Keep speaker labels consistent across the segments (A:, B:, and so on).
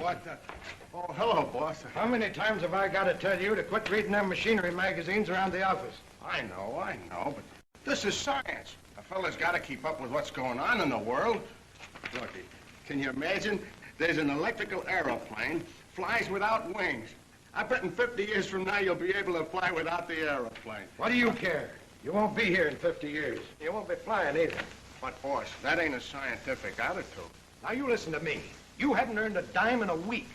A: what the... Oh, hello, boss.
B: How many times have I got to tell you to quit reading them machinery magazines around the office?
A: I know, but this is science. A fella's got to keep up with what's going on in the world. Look, can you imagine? There's an electrical aeroplane, flies without wings. I bet in 50 years from now you'll be able to fly without the aeroplane.
B: What do you care? You won't be here in 50 years. You won't be flying either.
A: But, boss, that ain't a scientific attitude.
B: Now, you listen to me. You haven't earned a dime in a week.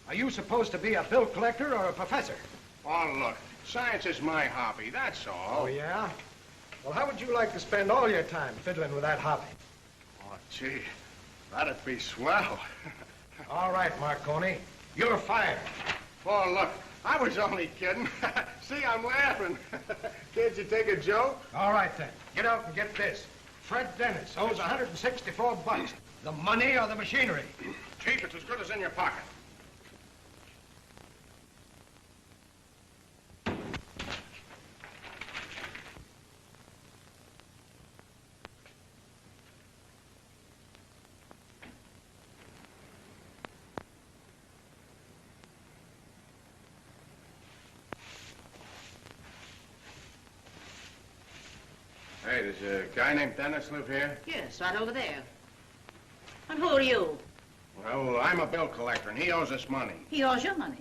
B: Are you supposed to be a bill collector or a professor?
A: Oh, look, science is my hobby, that's all.
B: Oh, yeah? Well, how would you like to spend all your time fiddling with that hobby?
A: Oh, gee, that'd be swell.
B: All right, Marconi. You're fired.
A: Oh, look, I was only kidding. See, I'm laughing. Can't you take a joke?
B: All right, then. Get out and get this. Fred Dennis owes $164. The money or the machinery?
A: Chief, it's as good as in your pocket. Hey, does a guy named Dennis live here?
C: Yes, right over there. And who are you?
A: Well, I'm a bill collector, and he owes us money.
C: He owes you money.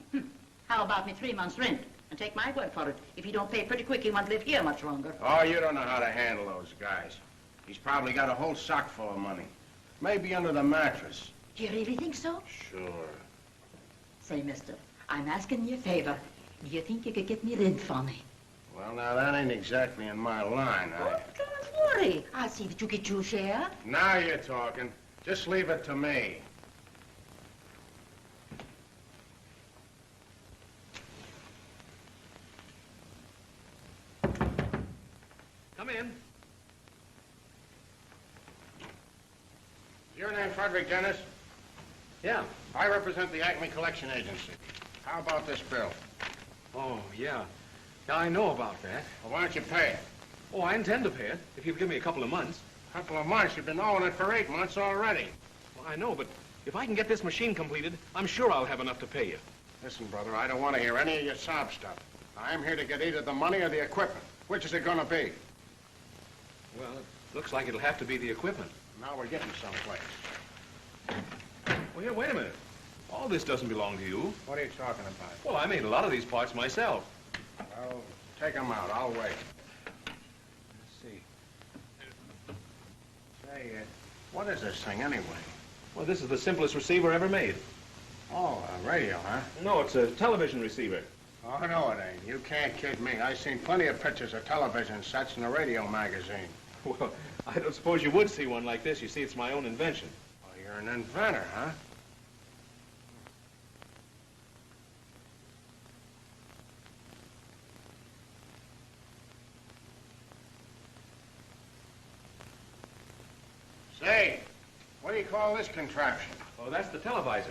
C: How about me 3 months' rent? And take my word for it, if you don't pay pretty quick, he won't live here much longer.
A: Oh, you don't know how to handle those guys. He's probably got a whole sock full of money. Maybe under the mattress.
C: Do you really think so?
A: Sure.
C: Say, mister, I'm asking you a favor. Do you think you could get me rent for me?
A: Well, now, that ain't exactly in my line.
C: Oh, don't worry. I'll see that you get your share.
A: Now you're talking. Just leave it to me.
D: Come in.
A: Your name Frederick Dennis?
D: Yeah.
A: I represent the Acme Collection Agency. How about this bill?
D: Oh, yeah. Yeah, I know about that.
A: Well, why don't you pay it?
D: Oh, I intend to pay it, if you'll give me a couple of months.
A: A couple of months? You've been owing it for 8 months already.
D: Well, I know, but if I can get this machine completed, I'm sure I'll have enough to pay you.
A: Listen, brother, I don't want to hear any of your sob stuff. I'm here to get either the money or the equipment. Which is it going to be?
D: Well, it looks like it'll have to be the equipment.
A: Now we're getting someplace.
D: Well, here, wait a minute. All this doesn't belong to you.
A: What are you talking about?
D: Well, I made a lot of these parts myself.
A: Well, take them out. I'll wait.
D: Let's see.
A: Say, what is this thing anyway?
D: Well, this is the simplest receiver ever made.
A: Oh, a radio, huh?
D: No, it's a television receiver.
A: Oh, no, it ain't. You can't kid me. I've seen plenty of pictures of television sets in a radio magazine.
D: Well, I don't suppose you would see one like this. You see, it's my own invention.
A: Well, you're an inventor, huh? Say, what do you call this contraption?
D: Oh, that's the televisor.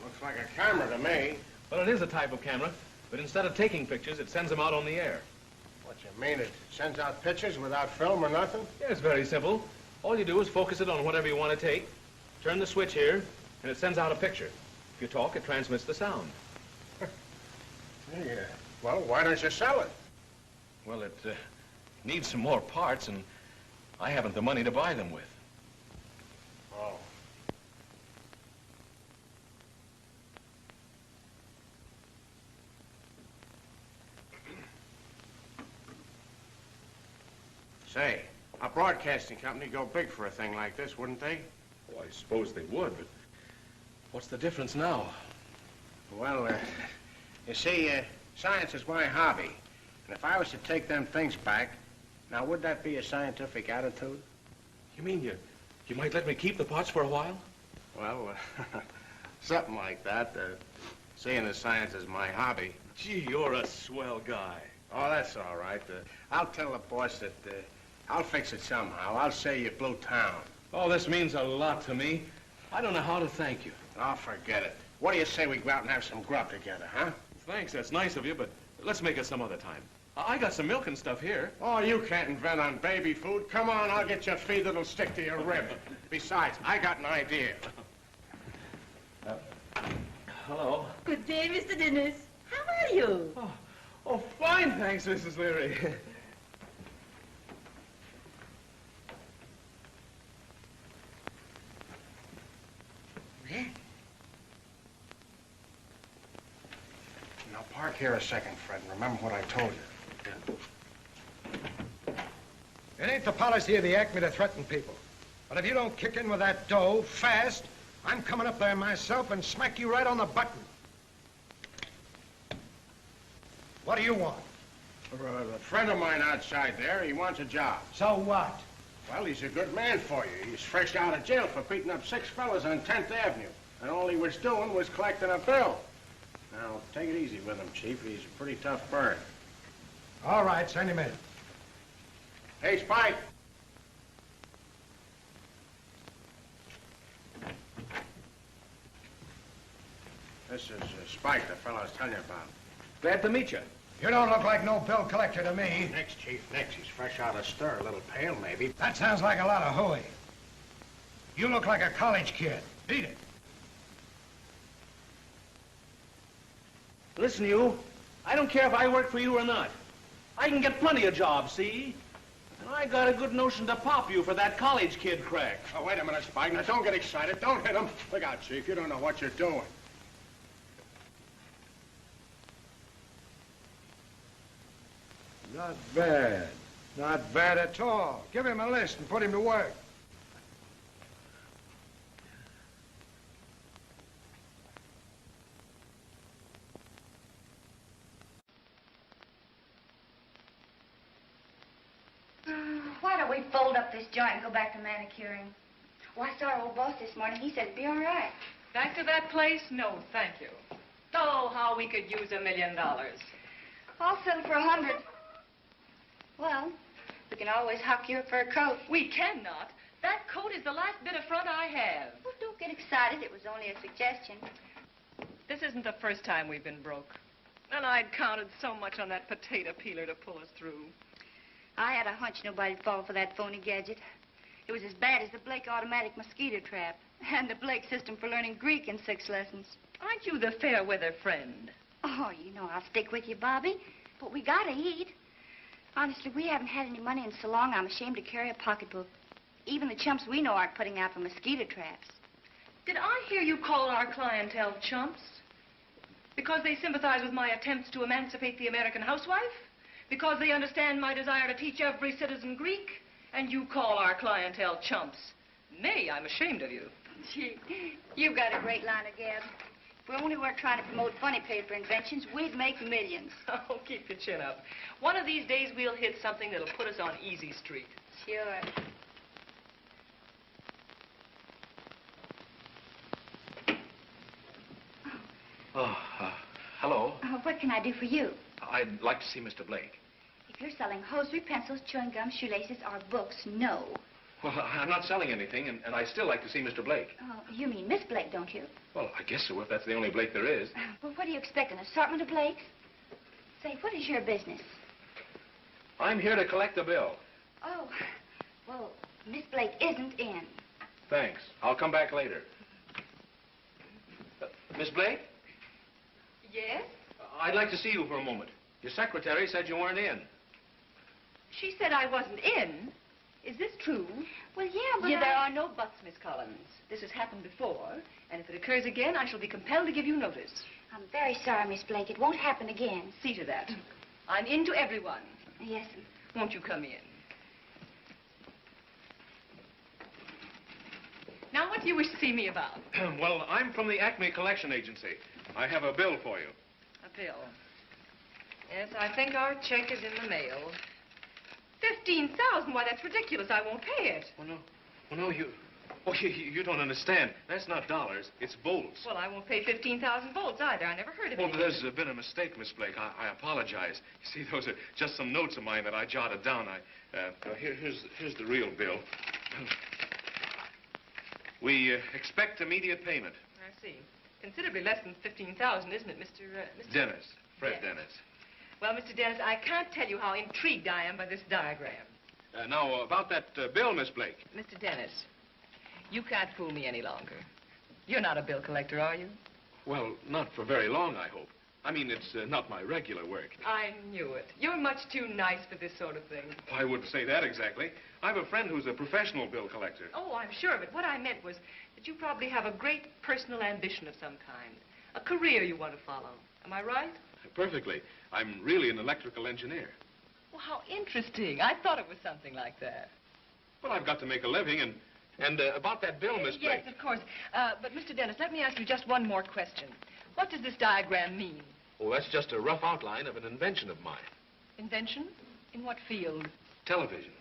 A: Looks like a camera to me.
D: Well, it is a type of camera, but instead of taking pictures, it sends them out on the air.
A: What you mean, it sends out pictures without film or nothing?
D: Yeah, it's very simple. All you do is focus it on whatever you want to take, turn the switch here, and it sends out a picture. If you talk, it transmits the sound.
A: Yeah. Well, why don't you sell it?
D: Well, it needs some more parts, and I haven't the money to buy them with.
A: Oh. Say, a broadcasting company go big for a thing like this, wouldn't they?
D: Oh, I suppose they would, but what's the difference now?
A: Well, you see, science is my hobby. And if I was to take them things back, now, would that be a scientific attitude?
D: You mean you might let me keep the parts for a while?
A: Well, something like that. Seeing as science is my hobby.
D: Gee, you're a swell guy.
A: Oh, that's all right. I'll tell the boss that I'll fix it somehow. I'll say you blew town.
D: Oh, this means a lot to me. I don't know how to thank you.
A: Oh, forget it. What do you say we go out and have some grub together, huh?
D: Thanks, that's nice of you, but let's make it some other time. I got some milk and stuff here.
A: Oh, you can't invent on baby food. Come on, I'll get you a feed that'll stick to your rib. Besides, I got an idea.
D: hello.
C: Good day, Mr. Dennis. How are you?
D: Oh, fine, thanks, Mrs. Leary.
A: Now, park here a second, Fred, and remember what I told you.
B: It ain't the policy of the Acme to threaten people. But if you don't kick in with that dough fast, I'm coming up there myself and smack you right on the button. What do you want?
A: A friend of mine outside there, he wants a job.
B: So what?
A: Well, he's a good man for you. He's fresh out of jail for beating up 6 fellas on 10th Avenue. And all he was doing was collecting a bill. Now, take it easy with him, Chief. He's a pretty tough bird.
B: All right, send him in.
A: Hey, Spike. This is Spike, the fellow I was telling you about.
D: Glad to meet you.
B: You don't look like no bill collector to me.
A: Next, Chief, next. He's fresh out of stir, a little pale, maybe.
B: That sounds like a lot of hooey. You look like a college kid. Beat it.
D: Listen, you. I don't care if I work for you or not. I can get plenty of jobs, see? And I got a good notion to pop you for that college kid crack.
A: Oh, wait a minute, Spike. Now, don't get excited. Don't hit him. Look out, Chief. You don't know what you're doing.
B: Not bad. Not bad at all. Give him a list and put him to work.
E: Why don't we fold up this joint and go back to manicuring? Well, I saw our old boss this morning. He said it'd be all right.
F: Back to that place? No, thank you. Oh, how we could use $1 million.
E: I'll settle for 100. Well, we can always huck your fur coat.
F: We cannot. That coat is the last bit of front I have.
E: Well, don't get excited. It was only a suggestion.
F: This isn't the first time we've been broke. And I'd counted so much on that potato peeler to pull us through.
E: I had a hunch nobody'd fall for that phony gadget. It was as bad as the Blake automatic mosquito trap and the Blake system for learning Greek in 6 lessons.
F: Aren't you the fair weather friend?
E: Oh, you know I'll stick with you, Bobby. But we gotta eat. Honestly, we haven't had any money in so long, I'm ashamed to carry a pocketbook. Even the chumps we know aren't putting out for mosquito traps.
F: Did I hear you call our clientele chumps? Because they sympathize with my attempts to emancipate the American housewife? Because they understand my desire to teach every citizen Greek? And you call our clientele chumps? Nay, I'm ashamed of you.
E: Gee, you've got a great line of gab. If we only weren't trying to promote funny paper inventions, we'd make millions.
F: Oh, keep your chin up. One of these days, we'll hit something that'll put us on easy street.
E: Sure.
D: Hello.
E: What can I do for you?
D: I'd like to see Mr. Blake.
E: If you're selling hosiery, pencils, chewing gum, shoelaces, or books, no.
D: Well, I'm not selling anything, and I'd still like to see Mr. Blake.
E: Oh, you mean Miss Blake, don't you?
D: Well, I guess so, if that's the only Blake there is.
E: Well, what do you expect, an assortment of Blakes? Say, what is your business?
D: I'm here to collect the bill.
E: Oh, well, Miss Blake isn't in.
D: Thanks. I'll come back later. Miss Blake?
F: Yes?
D: I'd like to see you for a moment. Your secretary said you weren't in.
F: She said I wasn't in. Is this true?
E: Well, yeah, but
F: Yeah, there are no buts, Miss Collins. This has happened before, and if it occurs again, I shall be compelled to give you notice.
E: I'm very sorry, Miss Blake. It won't happen again.
F: See to that. I'm in to everyone.
E: Yes,
F: Won't you come in? Now, what do you wish to see me about?
D: Well, I'm from the Acme Collection Agency. I have a bill for you.
F: A bill. Yes, I think our check is in the mail. 15,000? Why, that's ridiculous. I won't pay it.
D: Oh, no. Oh, no, you don't understand. That's not dollars. It's volts.
F: Well, I won't pay 15,000 volts either. I never heard of it.
D: Well, there's been a mistake, Miss Blake. I apologize. You see, those are just some notes of mine that I jotted down. Here's the real bill. We expect immediate payment.
F: I see. Considerably less than 15,000, isn't it, Mr.
D: Dennis. Fred
F: Yes.
D: Dennis.
F: Well, Mr. Dennis, I can't tell you how intrigued I am by this diagram.
D: Now, about that bill, Miss Blake.
F: Mr. Dennis, you can't fool me any longer. You're not a bill collector, are you?
G: Well, not for very long, I hope. I mean, it's not my regular work.
F: I knew it. You're much too nice for this sort of thing.
G: I wouldn't say that exactly. I have a friend who's a professional bill collector.
F: Oh, I'm sure, but what I meant was that you probably have a great personal ambition of some kind. A career you want to follow. Am I right?
G: Perfectly. I'm really an electrical engineer.
F: Well, how interesting. I thought it was something like that.
G: Well, I've got to make a living, and about that bill, Miss Blake.
F: Yes, of course. But, Mr. Dennis, let me ask you just one more question. What does this diagram mean?
G: Oh, that's just a rough outline of an invention of mine.
F: Invention? In what field?
G: Television.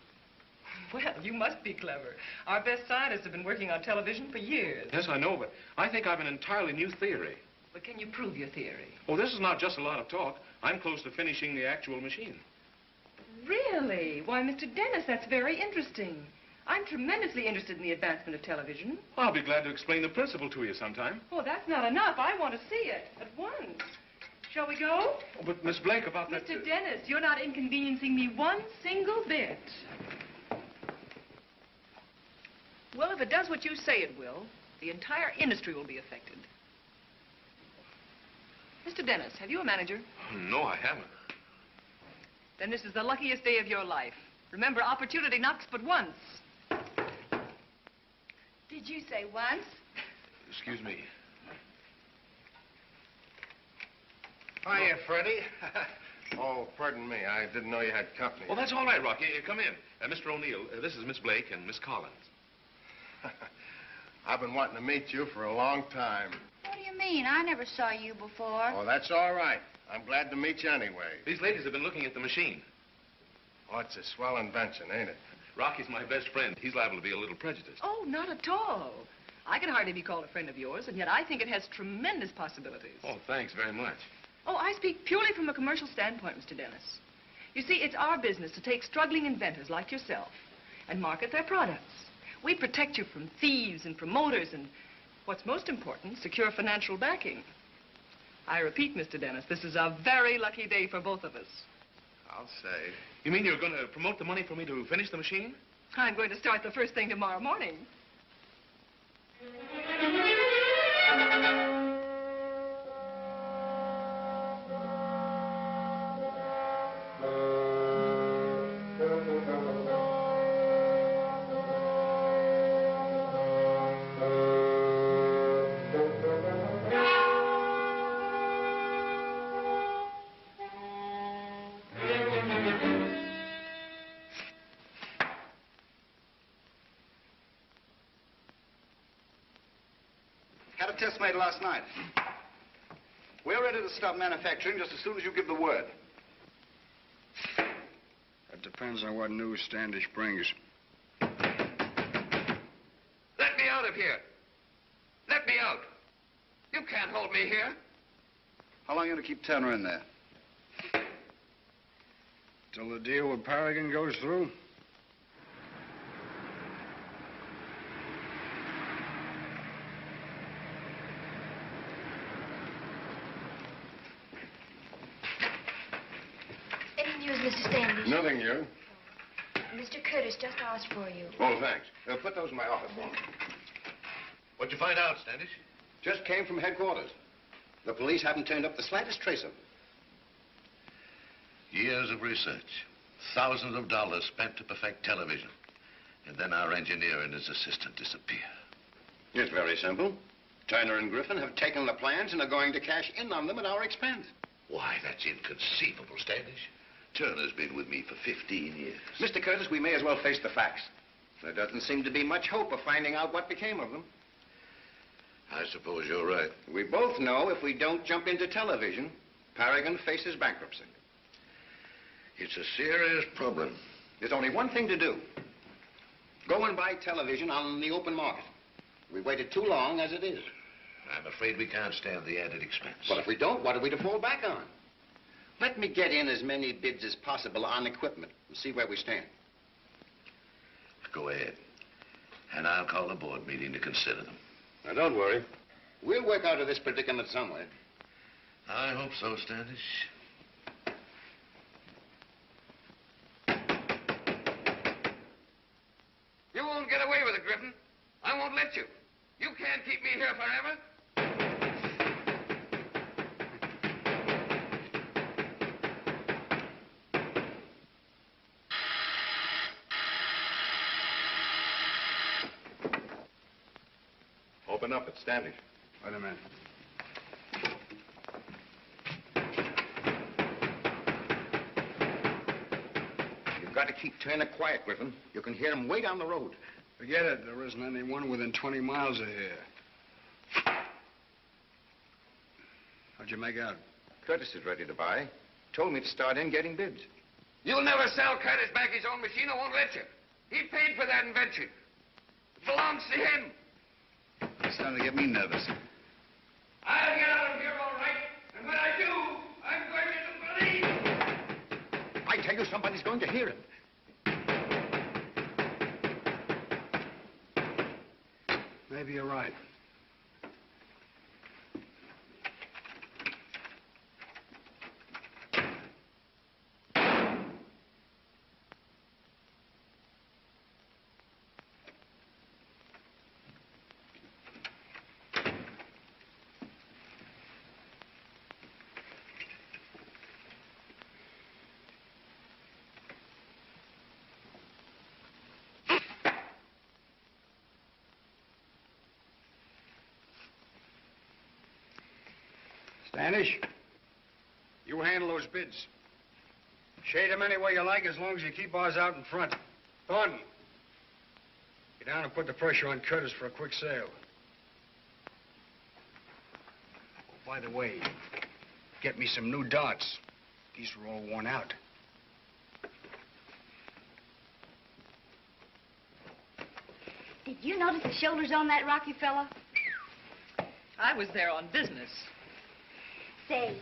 F: Well, you must be clever. Our best scientists have been working on television for years.
G: Yes, I know, but I think I've an entirely new theory.
F: But can you prove your theory?
G: Oh, this is not just a lot of talk. I'm close to finishing the actual machine.
F: Really? Why, Mr. Dennis, that's very interesting. I'm tremendously interested in the advancement of television.
G: I'll be glad to explain the principle to you sometime.
F: Oh, that's not enough. I want to see it at once. Shall we go?
G: Oh, but Miss Blake, about that...
F: Mr. Dennis, you're not inconveniencing me one single bit. Well, if it does what you say it will, the entire industry will be affected. Mr. Dennis, have you a manager?
G: No, I haven't.
F: Then this is the luckiest day of your life. Remember, opportunity knocks but once.
E: Did you say once?
G: Excuse me.
A: Hiya, Freddie. Oh, pardon me. I didn't know you had company.
G: Well, that's all right, Rocky. Come in. Mr. O'Neill, this is Miss Blake and Miss Collins.
A: I've been wanting to meet you for a long time.
E: What do you mean? I never saw you before.
A: Oh, that's all right. I'm glad to meet you anyway.
G: These ladies have been looking at the machine.
A: Oh, it's a swell invention, ain't it?
G: Rocky's my best friend. He's liable to be a little prejudiced.
F: Oh, not at all. I can hardly be called a friend of yours, and yet I think it has tremendous possibilities.
G: Oh, thanks very much.
F: Oh, I speak purely from a commercial standpoint, Mr. Dennis. You see, it's our business to take struggling inventors like yourself and market their products. We protect you from thieves and promoters and, what's most important, secure financial backing. I repeat, Mr. Dennis, this is a very lucky day for both of us.
A: I'll say.
G: You mean you're going to promote the money for me to finish the machine?
F: I'm going to start the first thing tomorrow morning.
H: Had a test made last night. We're ready to start manufacturing just as soon as you give the word.
I: That depends on what news Standish brings.
J: Let me out of here. Let me out. You can't hold me here.
H: How long are you going to keep Turner in there?
I: Till the deal with Paragon goes through.
E: Any news, Mr. Standish?
A: Nothing new.
E: Mr. Curtis just asked for you.
A: Oh, thanks. Put those in my office for me.
J: What'd you find out, Standish?
H: Just came from headquarters. The police haven't turned up the slightest trace of him.
J: Years of research. Thousands of dollars spent to perfect television. And then our engineer and his assistant disappear.
H: It's very simple. Turner and Griffin have taken the plans and are going to cash in on them at our expense.
J: Why, that's inconceivable, Standish. Turner's been with me for 15 years.
H: Mr. Curtis, we may as well face the facts. There doesn't seem to be much hope of finding out what became of them.
J: I suppose you're right.
H: We both know if we don't jump into television, Paragon faces bankruptcy.
J: It's a serious problem.
H: There's only one thing to do. Go and buy television on the open market. We've waited too long as it is.
J: I'm afraid we can't stand the added expense.
H: But if we don't, what are we to fall back on? Let me get in as many bids as possible on equipment and see where we stand.
J: Go ahead. And I'll call a board meeting to consider them.
H: Now, don't worry. We'll work out of this predicament some way.
J: I hope so, Standish.
K: You won't get away with it, Griffin. I won't let you. You can't keep me here forever.
G: open up at Standish.
I: Wait a minute.
H: You've got to keep turning quiet, Griffin. You can hear him way down the road.
I: Forget it. There isn't anyone within 20 miles of here. How'd you make out?
H: Curtis is ready to buy. Told me to start in getting bids.
K: You'll never sell Curtis back his own machine. I won't let you. He paid for that invention. It belongs to him.
I: It's starting to get me nervous.
K: I'll get out of here all right. And when I do, I'm going to believe.
H: I tell you, somebody's going to hear him.
I: Maybe you're right. Standish, you handle those bids. Shade them any way you like as long as you keep ours out in front. Thornton, get down and put the pressure on Curtis for a quick sale. Oh, by the way, get me some new darts. These are all worn out.
E: Did you notice the shoulders on that Rocky fella?
F: I was there on business.
E: Say,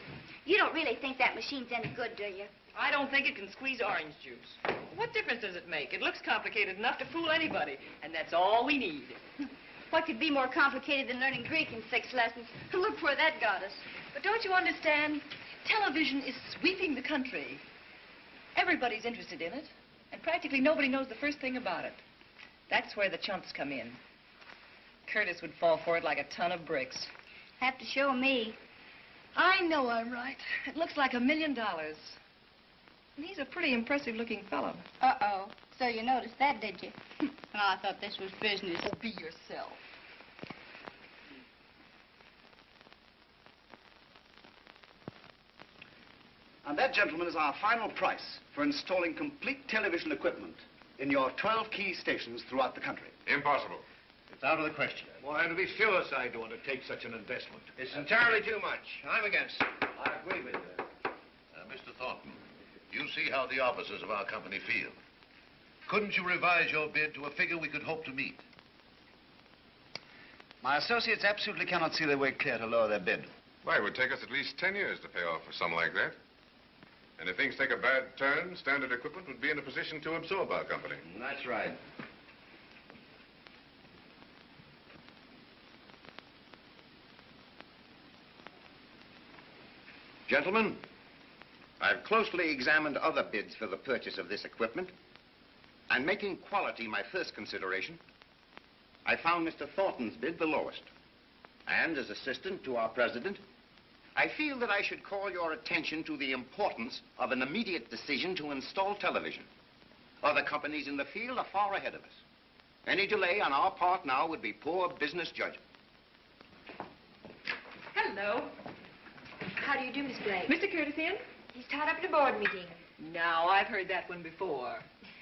E: you don't really think that machine's any good, do you?
F: I don't think it can squeeze orange juice. What difference does it make? It looks complicated enough to fool anybody, and that's all we need.
E: What could be more complicated than learning Greek in 6 lessons? Look where that got us.
F: But don't you understand? Television is sweeping the country. Everybody's interested in it, and practically nobody knows the first thing about it. That's where the chumps come in. Curtis would fall for it like a ton of bricks.
E: Have to show me.
F: I know I'm right. It looks like $1 million. And he's a pretty impressive-looking fellow.
E: Uh-oh. So you noticed that, did you? Well, I thought this was business.
F: Oh, be yourself.
L: And that, gentlemen, is our final price for installing complete television equipment in your 12 key stations throughout the country.
G: Impossible.
L: It's out of the question.
M: Why, it'll be suicide to undertake such an investment.
K: It's entirely too much. I'm against it.
L: I agree with you.
J: Mr. Thornton, you see how the officers of our company feel. Couldn't you revise your bid to a figure we could hope to meet?
L: My associates absolutely cannot see their way clear to lower their bid.
G: Why, it would take us at least 10 years to pay off for something like that. And if things take a bad turn, Standard Equipment would be in a position to absorb our company.
L: That's right.
H: Gentlemen, I've closely examined other bids for the purchase of this equipment, and making quality my first consideration, I found Mr. Thornton's bid the lowest. And as assistant to our president, I feel that I should call your attention to the importance of an immediate decision to install television. Other companies in the field are far ahead of us. Any delay on our part now would be poor business judgment.
F: Hello.
E: How do you do, Miss Blake?
F: Mr. Curtis in?
E: He's tied up at a board meeting.
F: Now, I've heard that one before.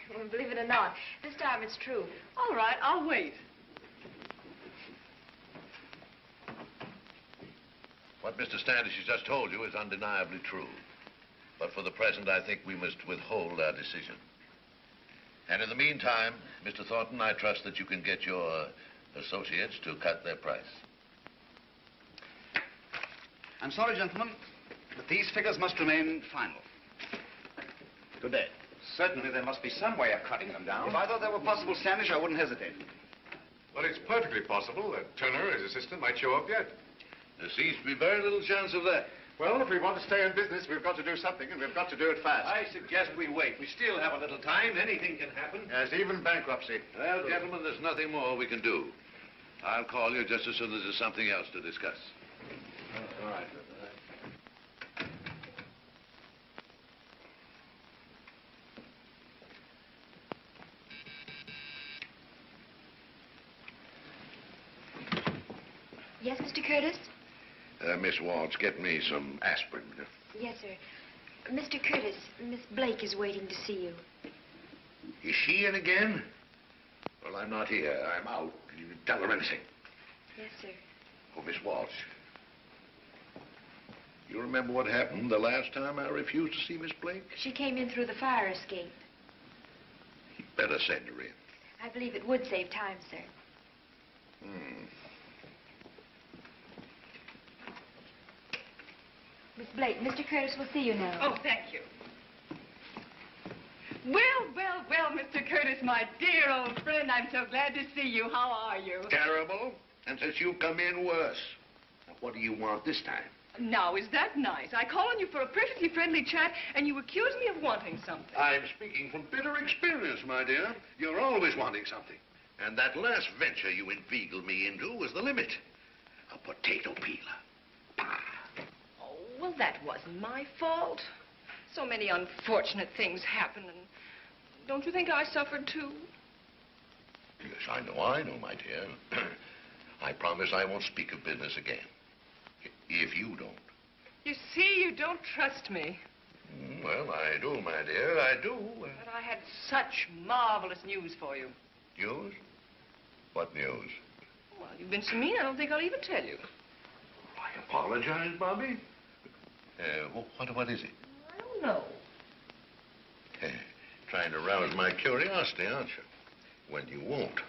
E: Well, believe it or not, this time it's true.
F: All right, I'll wait.
J: What Mr. Standish has just told you is undeniably true. But for the present, I think we must withhold our decision. And in the meantime, Mr. Thornton, I trust that you can get your associates to cut their price.
L: I'm sorry, gentlemen, but these figures must remain final. Good day.
H: Certainly there must be some way of cutting them down.
L: If I thought that were possible, Standish, I wouldn't hesitate.
G: Well, it's perfectly possible that Turner, his assistant, might show up yet.
J: There seems to be very little chance of that.
G: Well, if we want to stay in business, we've got to do something, and we've got to do it fast.
M: I suggest we wait. We still have a little time. Anything can happen.
G: Yes, even bankruptcy.
J: Well, gentlemen, there's nothing more we can do. I'll call you just as soon as there's something else to discuss.
M: All right.
E: Yes, Mr. Curtis?
J: Miss Waltz, get me some aspirin.
E: Yes, sir. Mr. Curtis, Miss Blake is waiting to see you.
J: Is she in again? Well, I'm not here. I'm out. You tell her anything.
E: Yes, sir.
J: Oh, Miss Waltz. You remember what happened the last time I refused to see Miss Blake?
E: She came in through the fire escape.
J: You'd better send her in.
E: I believe it would save time, sir. Miss Blake, Mr. Curtis will see you now.
F: Oh, thank you. Well, Mr. Curtis, my dear old friend, I'm so glad to see you. How are you?
J: Terrible. And since you've come in, worse. Now, what do you want this time?
F: Now, is that nice? I call on you for a perfectly friendly chat, and you accuse me of wanting something.
J: I'm speaking from bitter experience, my dear. You're always wanting something. And that last venture you inveigled me into was the limit. A potato peeler. Bah!
F: Oh, well, that wasn't my fault. So many unfortunate things happen, and don't you think I suffered too?
J: Yes, I know, my dear. I promise I won't speak of business again. If you don't.
F: You see, you don't trust me.
J: Well, I do, my dear, I do.
F: But I had such marvelous news for you.
J: News? What news?
F: Well, you've been so mean, I don't think I'll even tell you.
J: I apologize, Bobby. What is it?
F: I don't know.
J: Trying to rouse my curiosity, aren't you? When you won't.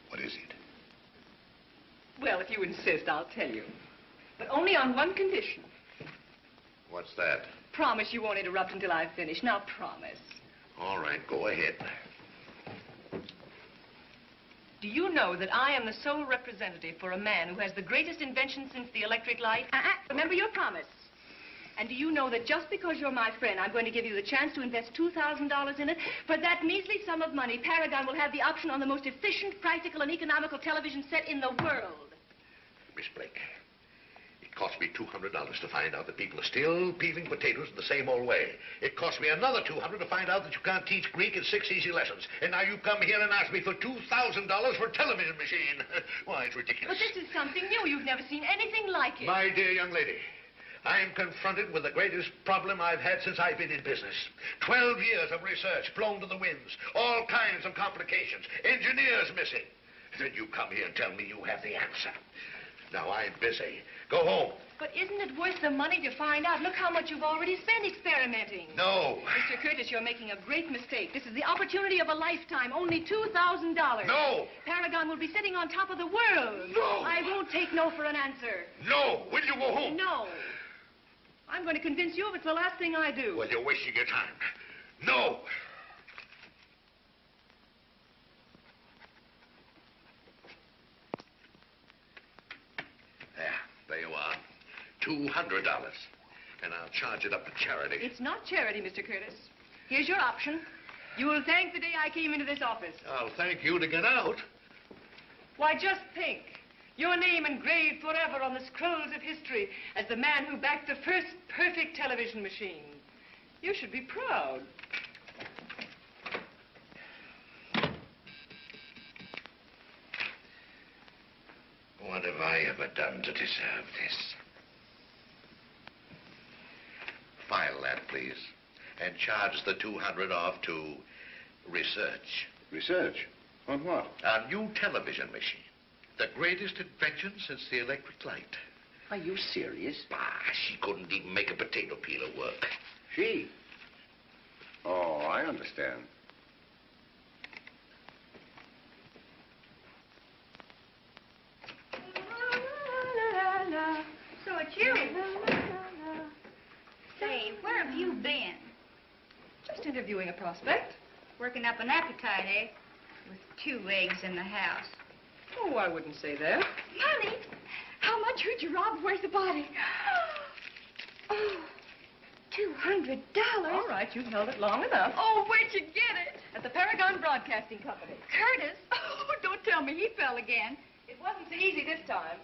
J: What is it?
F: Well, if you insist, I'll tell you. But only on one condition.
J: What's that?
F: Promise you won't interrupt until I've finished. Now, promise.
J: All right, go ahead.
F: Do you know that I am the sole representative for a man who has the greatest invention since the electric light? Remember your promise. And do you know that just because you're my friend, I'm going to give you the chance to invest $2,000 in it? For that measly sum of money, Paragon will have the option on the most efficient, practical, and economical television set in the world.
J: Miss Blake, it cost me $200 to find out that people are still peeling potatoes in the same old way. It cost me another $200 to find out that you can't teach Greek in 6 easy lessons. And now you come here and ask me for $2,000 for a television machine. Why, it's ridiculous.
F: But this is something new. You've never seen anything like it.
J: My dear young lady, I'm confronted with the greatest problem I've had since I've been in business. 12 years of research blown to the winds. All kinds of complications. Engineers missing. Then you come here and tell me you have the answer. Now, I'm busy. Go home.
F: But isn't it worth the money to find out? Look how much you've already spent experimenting.
J: No.
F: Mr. Curtis, you're making a great mistake. This is the opportunity of a lifetime. Only $2,000.
J: No.
F: Paragon will be sitting on top of the world.
J: No.
F: I won't take no for an answer.
J: No. Will you go home?
F: No. I'm going to convince you if it's the last thing I do.
J: Well, you're wasting your time. No. There you are. $200. And I'll charge it up to charity.
F: It's not charity, Mr. Curtis. Here's your option. You will thank the day I came into this office.
J: I'll thank you to get out.
F: Why, just think. Your name engraved forever on the scrolls of history as the man who backed the first perfect television machine. You should be proud.
J: What have I ever done to deserve this? File that, please. And charge the $200 off to research.
H: Research? On what?
J: A new television machine. The greatest invention since the electric light.
H: Are you serious?
J: Bah, she couldn't even make a potato peeler work.
H: She? Oh, I understand.
E: So it's you. Say, where have you been?
F: Just interviewing a prospect.
E: Working up an appetite, eh? With 2 eggs in the house.
F: Oh, I wouldn't say that.
E: Money? How much would you rob worth a body? Oh, $200.
F: All right, you've held it long enough.
E: Oh, where'd you get it?
F: At the Paragon Broadcasting Company.
E: Curtis? Oh, don't tell me he fell again.
F: It wasn't so easy this time.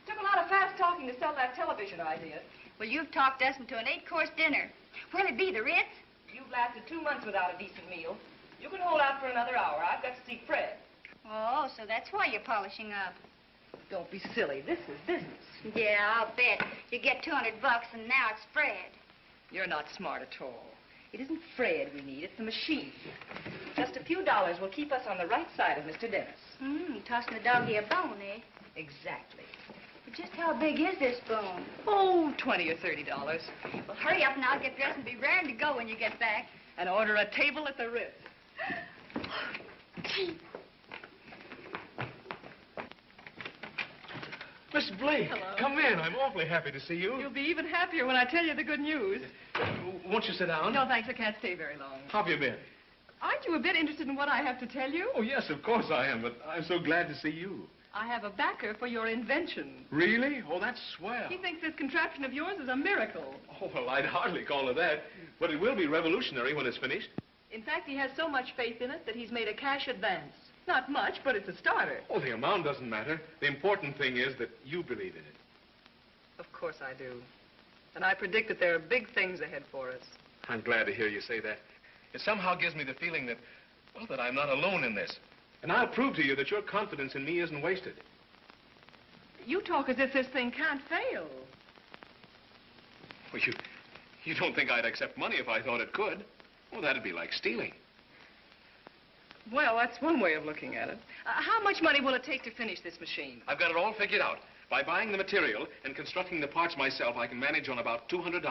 F: Took a lot of fast talking to sell that television idea.
E: Well, you've talked us into an 8-course dinner. When'll it be, the Ritz?
F: You've lasted 2 months without a decent meal. You can hold out for another hour. I've got to see Fred.
E: Oh, so that's why you're polishing up.
F: Don't be silly. This is business.
E: Yeah, I'll bet. You get $200 and now it's Fred.
F: You're not smart at all. It isn't Fred we need, it's the machine. Just a few dollars will keep us on the right side of Mr. Dennis.
E: Tossing the doggy a bone, eh?
F: Exactly.
E: But just how big is this bone?
F: Oh, $20 or $30.
E: Well, hurry up and I'll get dressed and be raring to go when you get back.
F: And order a table at the Ritz.
D: Miss Blake,
F: Hello.
D: come in. I'm awfully happy to see you.
F: You'll be even happier when I tell you the good news.
D: Won't you sit down?
F: No, thanks. I can't stay very long.
D: How have you been?
F: Aren't you a bit interested in what I have to tell you?
D: Oh, yes, of course I am, but I'm so glad to see you.
F: I have a backer for your invention.
D: Really? Oh, that's swell.
F: He thinks this contraption of yours is a miracle.
D: Oh, well, I'd hardly call it that, but it will be revolutionary when it's finished.
F: In fact, he has so much faith in it that he's made a cash advance. Not much, but it's a starter.
D: Oh, the amount doesn't matter. The important thing is that you believe in it.
F: Of course I do. And I predict that there are big things ahead for us.
D: I'm glad to hear you say that. It somehow gives me the feeling that, well, that I'm not alone in this. And I'll prove to you that your confidence in me isn't wasted.
F: You talk as if this thing can't fail.
D: Well, you don't think I'd accept money if I thought it could? Well, that'd be like stealing.
F: Well, that's one way of looking at it. How much money will it take to finish this machine?
D: I've got it all figured out. By buying the material and constructing the parts myself, I can manage on about $200.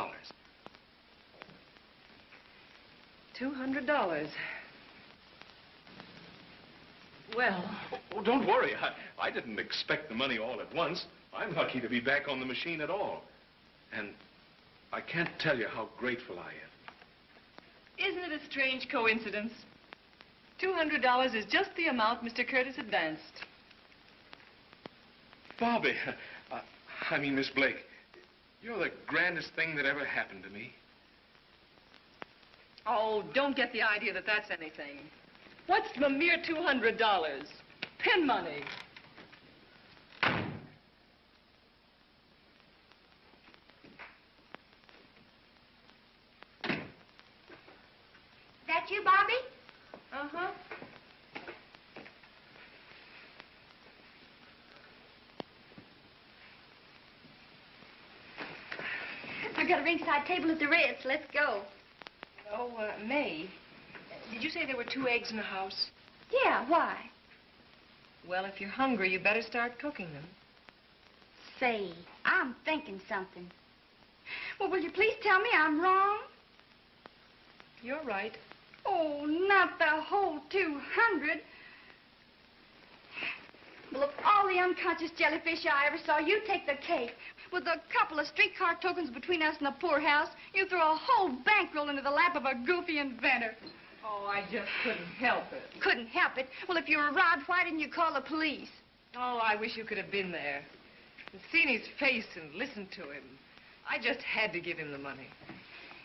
F: $200. Well...
D: Oh, don't worry. I didn't expect the money all at once. I'm lucky to be back on the machine at all. And I can't tell you how grateful I am.
F: Isn't it a strange coincidence? $200 is just the amount Mr. Curtis advanced.
D: Bobby, I mean, Miss Blake, you're the grandest thing that ever happened to me.
F: Oh, don't get the idea that that's anything. What's the mere $200? Pin money.
E: That you, Bobby?
F: Uh-huh.
E: I've got a ringside table at the Ritz. Let's go.
F: Oh, May, did you say there were 2 eggs in the house?
E: Yeah, why?
F: Well, if you're hungry, you better start cooking them.
E: Say, I'm thinking something. Well, will you please tell me I'm wrong?
F: You're right.
E: Oh, not the whole 200. Well, of all the unconscious jellyfish I ever saw, you take the cake. With a couple of streetcar tokens between us and the poorhouse, you throw a whole bankroll into the lap of a goofy inventor.
F: Oh, I just couldn't help it.
E: Couldn't help it? Well, if you were robbed, why didn't you call the police?
F: Oh, I wish you could have been there. And seen his face and listened to him. I just had to give him the money.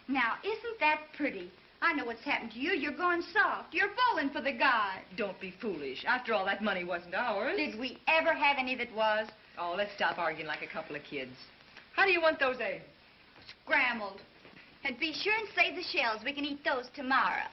E: Now, isn't that pretty? I know what's happened to you. You're going soft. You're falling for the guy.
F: Don't be foolish. After all, that money wasn't ours.
E: Did we ever have any that was?
F: Oh, let's stop arguing like a couple of kids. How do you want those eggs?
E: Scrambled. And be sure and save the shells. We can eat those tomorrow.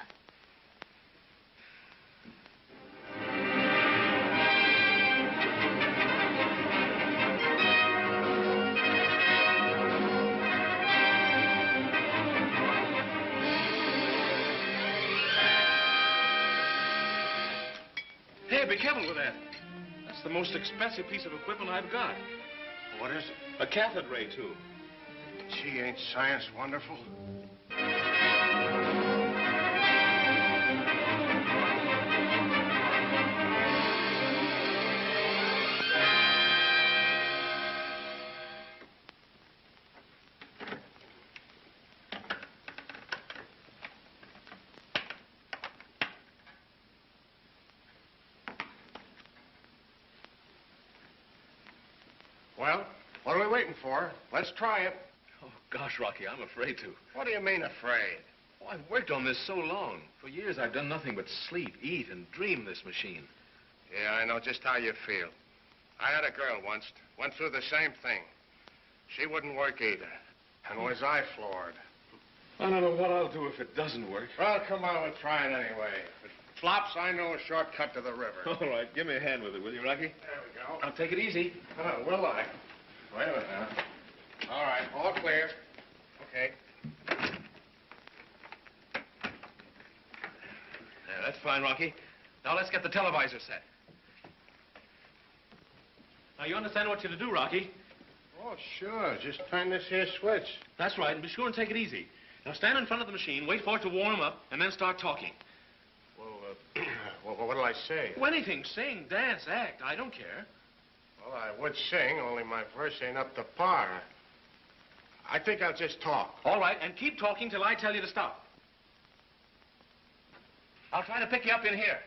D: Hey, be careful with that. That's the most expensive piece of equipment I've got.
A: What is it?
D: A cathode ray tube.
A: Gee, ain't science wonderful? Well, what are we waiting for? Let's try it.
D: Oh, gosh, Rocky, I'm afraid to.
A: What do you mean, afraid?
D: Oh, I've worked on this so long. For years, I've done nothing but sleep, eat, and dream this machine.
A: Yeah, I know just how you feel. I had a girl once, went through the same thing. She wouldn't work either. And was I floored?
D: I don't know what I'll do if it doesn't work.
A: Well, come on, we'll try it anyway. But Flops, I know a shortcut to the river.
D: All right, give me a hand with it, will you, Rocky?
A: There we go.
D: I'll take it easy.
A: Oh, will I? Wait a minute now. All right, all clear. Okay.
M: Yeah, that's fine, Rocky. Now let's get the televisor set. Now, you understand what you're to do, Rocky?
A: Oh, sure. Just turn this here switch.
M: That's right, and be sure and take it easy. Now, stand in front of the machine, wait for it to warm up, and then start talking.
A: Well, what'll I say?
M: Oh, anything. Sing, dance, act. I don't care.
A: Well, I would sing, only my verse ain't up to par. I think I'll just talk.
M: All right, and keep talking till I tell you to stop. I'll try to pick you up in here.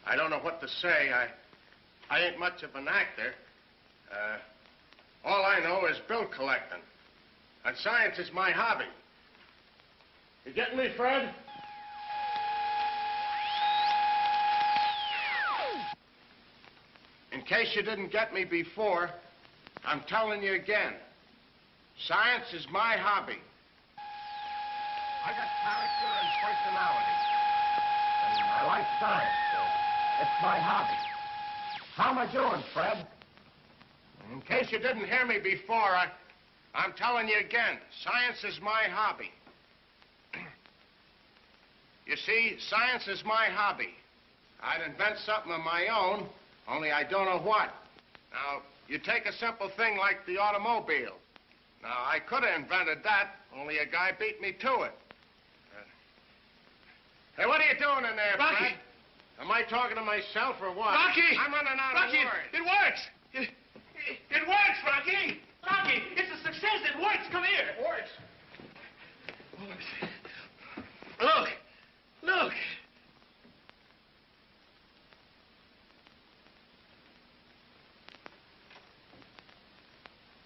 A: I don't know what to say. I ain't much of an actor. All I know is bill collecting. And science is my hobby. You getting me, Fred? In case you didn't get me before, I'm telling you again. Science is my hobby. I got character and personality. And I like science. It's my hobby. How am I doing, Fred? In case you didn't hear me before, I'm telling you again, science is my hobby. You see, science is my hobby. I'd invent something of my own, only I don't know what. Now, you take a simple thing like the automobile. Now, I could have invented that, only a guy beat me to it. Hey, what are you doing in there,
M: Rocky!
A: Fred? Am I talking to myself or what?
M: Rocky!
A: I'm running out
M: Rocky,
A: of words.
M: it works! It works, Rocky! Rocky, it's a success. It works. Come here.
A: It works.
M: Look. Look.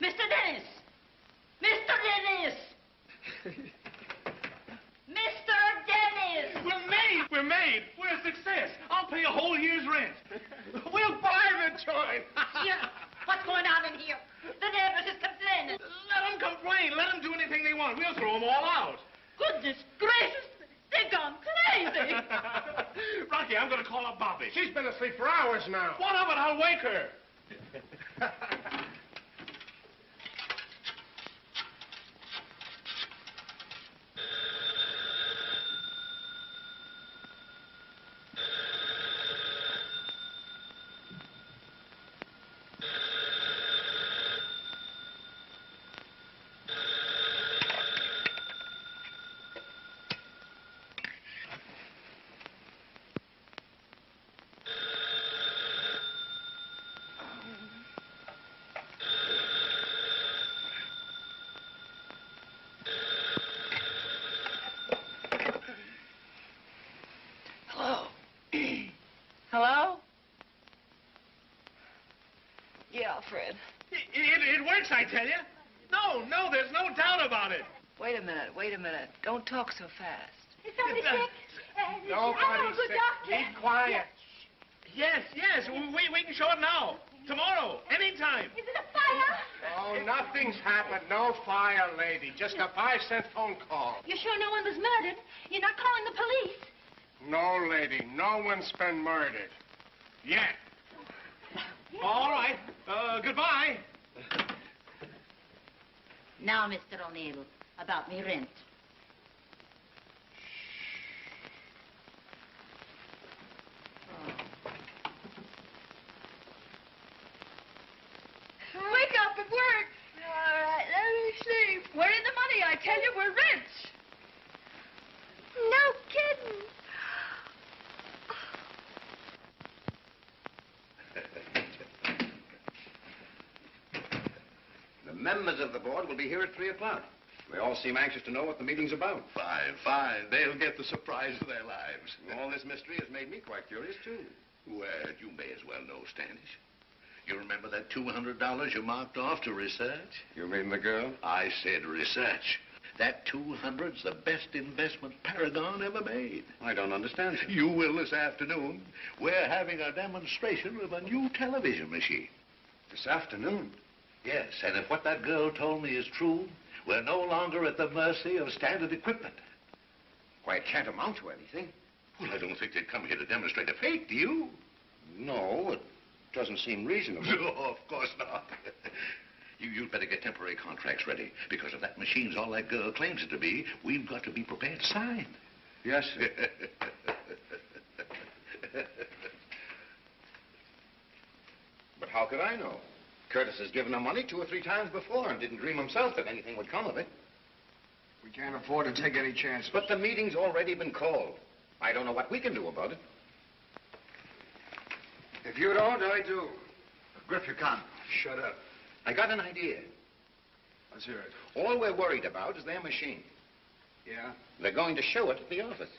C: Mr. Dennis! Mr. Dennis! Mr. Dennis!
M: We're made. We're made. We're a success. I'll pay a whole year's rent.
A: We'll buy the joint.
C: Yeah. What's going on in here? The neighbors is complaining.
M: Let them complain. Let them do anything they want. We'll throw them all out.
C: Goodness gracious! They've gone crazy!
M: Rocky, I'm going to call up Bobby.
A: She's been asleep for hours now.
M: What of it? I'll wake her.
F: Hello? Yeah, Fred.
M: It works, I tell you. No, there's no doubt about it.
F: Wait a minute. Don't talk so fast.
E: Is somebody sick?
A: Nobody's sick. Keep quiet.
M: Yes, we can show it now. Tomorrow, anytime.
E: Is it a fire?
A: Oh, nothing's happened. No fire, lady. Just a 5-cent phone call.
E: You're sure no one was murdered? You're not calling the police?
A: No, lady. No one's been murdered. Yet.
M: All right. Goodbye.
C: Now, Mr. O'Neill, about me rent.
F: Wake up, it works. All right, let me sleep. Where is the money? I tell you, we're rich.
E: No kidding.
H: The members of the board will be here at 3 o'clock. They all seem anxious to know what the meeting's about.
J: Fine, fine. They'll get the surprise of their lives.
H: All this mystery has made me quite curious, too.
J: Well, you may as well know, Standish. You remember that $200 you marked off to research?
H: You mean the girl?
J: I said research. That 200's the best investment Paragon ever made.
H: I don't understand, sir.
J: You will this afternoon. We're having a demonstration of a new television machine.
H: This afternoon?
J: Yes, and if what that girl told me is true, we're no longer at the mercy of standard equipment.
H: Why, it can't amount to anything.
J: Well, I don't think they'd come here to demonstrate a fake, do you?
H: No, it doesn't seem reasonable.
J: No, of course not. You'd better get temporary contracts ready, because if that machine's all that girl claims it to be, we've got to be prepared to sign.
H: Yes, sir. But how could I know? Curtis has given her money 2 or 3 times before and didn't dream himself that anything would come of it.
I: We can't afford to take any chances.
H: But the meeting's already been called. I don't know what we can do about it.
I: If you don't, I do.
H: Griff, you can't.
I: Shut up.
H: I got an idea.
I: Let's hear it.
H: All we're worried about is their machine.
I: Yeah?
H: They're going to show it at the office.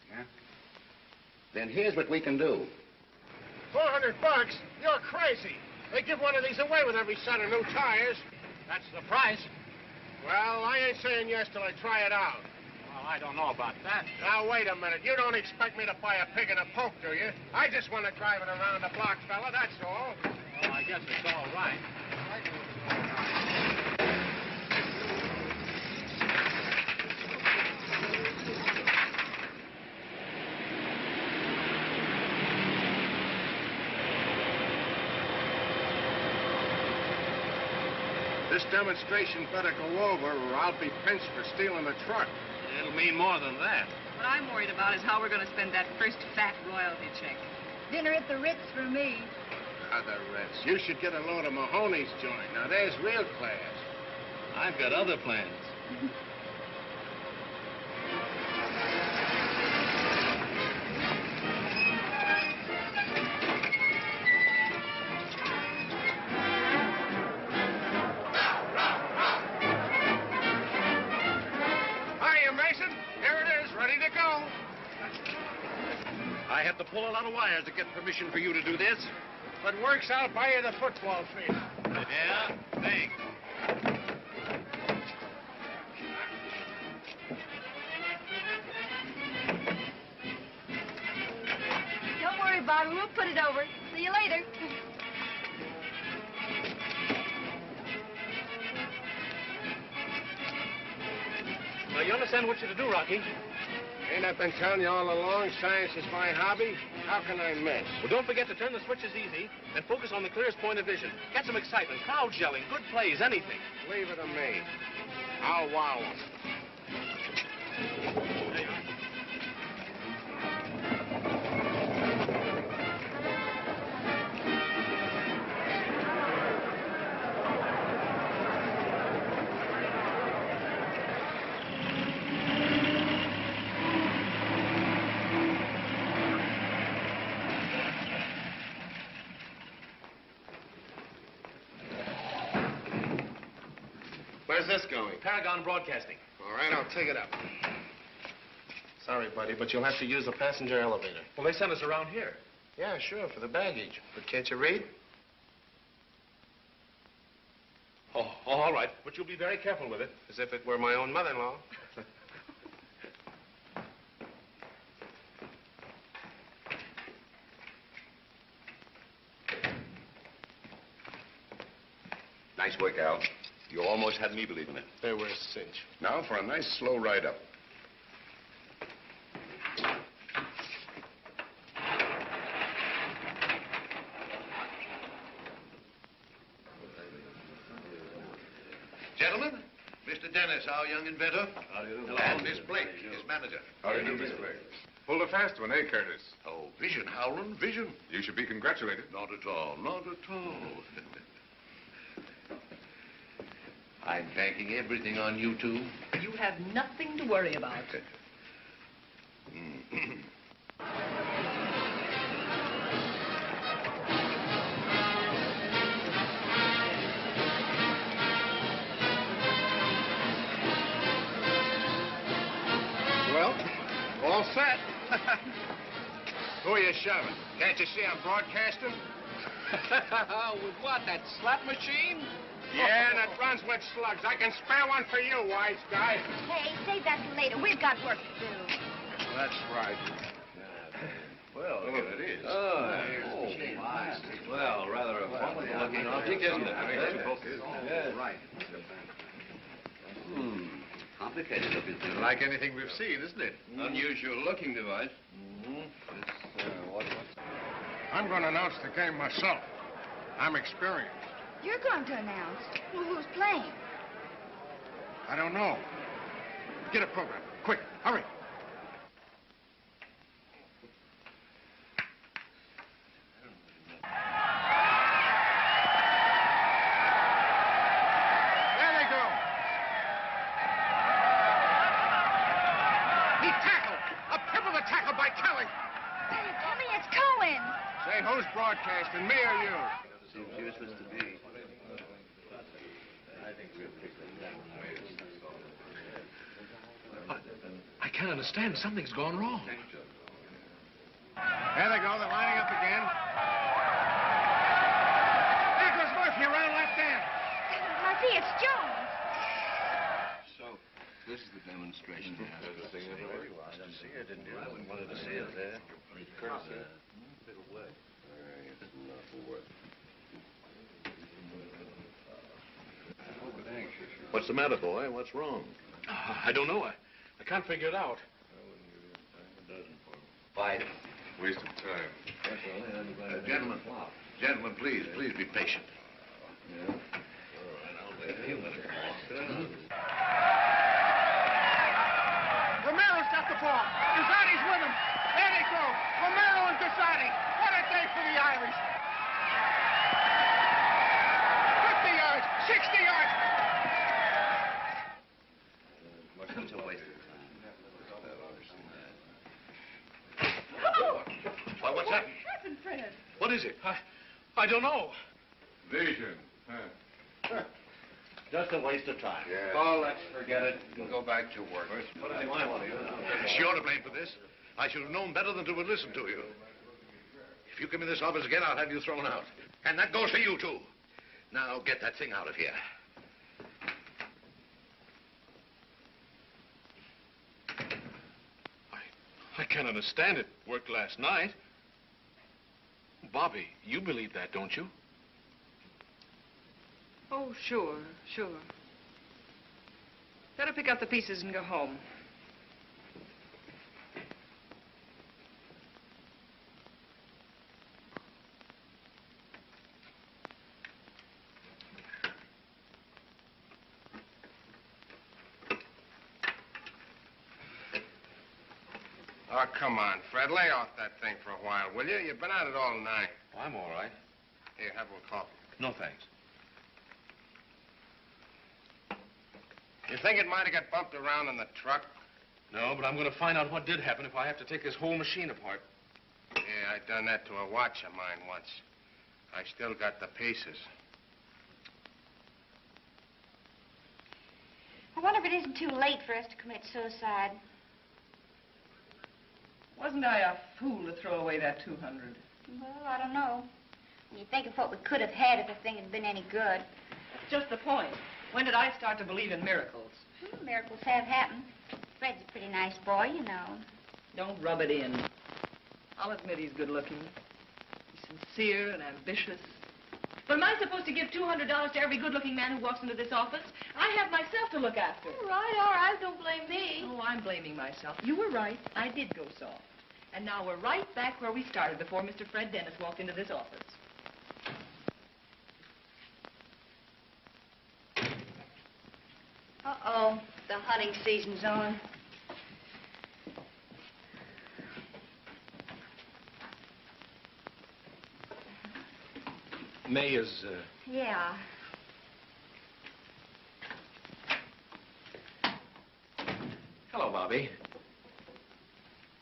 I: Yeah?
H: Then here's what we can do.
B: $400? You're crazy. They give one of these away with every set of new tires. That's the price. Well, I ain't saying yes till I try it out. Well, I don't know about that. Now, wait a minute. You don't expect me to buy a pig in a poke, do you? I just want to drive it around the block, fella, that's all. Well, I guess it's all right. This demonstration better go over or I'll be pinched for stealing the truck. It'll mean more than that.
F: What I'm worried about is how we're going to spend that first fat royalty check.
E: Dinner at the Ritz for me.
B: The Ritz. You should get a load of Mahoney's joint. Now, there's real class. I've got other plans. Hiya, Mason. Here it is, ready to go. I had to pull a lot of wires to get permission for you to do this. If it works, I'll buy you the football field. Yeah, thanks.
E: Don't worry about it. We'll put it over. See you later.
M: Now, you understand what you're to do, Rocky?
B: Ain't I been telling you all along, science is my hobby? How can I miss?
M: Well, don't forget to turn the switches easy and focus on the clearest point of vision. Get some excitement, crowd yelling, good plays, anything.
B: Leave it to me. I'll wow 'em. Where's this going?
M: Paragon Broadcasting.
B: All right, I'll take it up. Sorry, buddy, but you'll have to use the passenger elevator.
M: Well, they sent us around here.
B: Yeah, sure, for the baggage. But can't you read?
M: Oh, all right. But you'll be very careful with it.
B: As if it were my own mother-in-law.
H: Nice work, Al. You almost had me believing it.
B: They were a cinch.
H: Now for a nice slow ride up.
J: Gentlemen, Mr. Dennis, our young inventor. How do you do? And Miss Blake, his manager.
G: How do you do, Miss Blake? Pulled a fast one, eh, Curtis?
J: Oh, vision, Howland, vision.
G: You should be congratulated.
J: Not at all, not at all. I'm banking everything on you two.
F: You have nothing to worry about.
A: Who are you shoving? Can't you see I'm broadcasting?
D: With what, that slot machine?
A: Yeah, and it runs with slugs. I can spare one for you, wise guy.
E: Hey, save that for later. We've got work to do.
A: That's right.
J: Well, here it is.
N: Well, rather a funky-looking object, isn't it?
I: Yes. Right.
N: Complicated looking thing.
G: Like anything we've seen, isn't it?
N: Unusual looking device.
A: I'm going to announce the game myself. I'm experienced.
E: You're going to announce. Well, who's playing?
A: I don't know. Get a program. Quick, hurry. There they go. He tackled. A pip of a tackle by Kelly.
E: Tommy, it's Cohen.
A: Say, who's broadcasting, me or you?
N: Seems useless to be.
D: I can't understand. Something's gone wrong.
A: There they go. They're lining up again. There goes Murphy around left end.
E: Murphy, it's Jones.
N: So, this is the demonstration.
J: See it, didn't you? I wanted to see it there. What's the matter, boy? What's wrong?
D: I don't know. I can't figure it out.
N: Fight.
G: Waste of time.
J: Gentlemen, please be patient.
A: Romero's got the ball. Gazzotti's with him. There they go. Romero and Gazzotti. What a day for the Irish. 50 yards, 60 yards.
N: Such a waste of time.
J: Why, what's that?
F: Happened, Fred?
D: What is it? I don't know.
G: Vision.
N: Just a waste of time.
G: Yeah.
N: Oh, let's forget it and go back to work.
J: What do I want to do? You're to blame for this. I should have known better than to have listened to you. If you come in this office again, I'll have you thrown out. And that goes for you, too. Now, get that thing out of here.
D: I can't understand it. Worked last night. Bobby, you believe that, don't you?
F: Oh, sure. Better pick up the pieces and go home.
A: Oh, come on, Fred. Lay off that thing for a while, will you? You've been at it all night.
D: Oh, I'm all right.
A: Here, have a coffee.
D: No, thanks.
A: You think it might have got bumped around in the truck?
D: No, but I'm going to find out what did happen if I have to take this whole machine apart.
A: Yeah, I done that to a watch of mine once. I still got the pieces.
E: I wonder if it isn't too late for us to commit suicide.
F: Wasn't I a fool to throw away that 200?
E: Well, I don't know. When you think of what we could have had if the thing had been any good.
F: That's just the point. When did I start to believe in miracles?
E: Miracles have happened. Fred's a pretty nice boy, you know.
F: Don't rub it in. I'll admit he's good looking. He's sincere and ambitious. But am I supposed to give $200 to every good-looking man who walks into this office? I have myself to look after.
E: All right. Don't blame me.
F: Oh, I'm blaming myself. You were right. I did go soft. And now we're right back where we started before Mr. Fred Dennis walked into this office.
E: Uh-oh. The hunting season's on.
D: May is,
E: Yeah.
D: Hello, Bobby.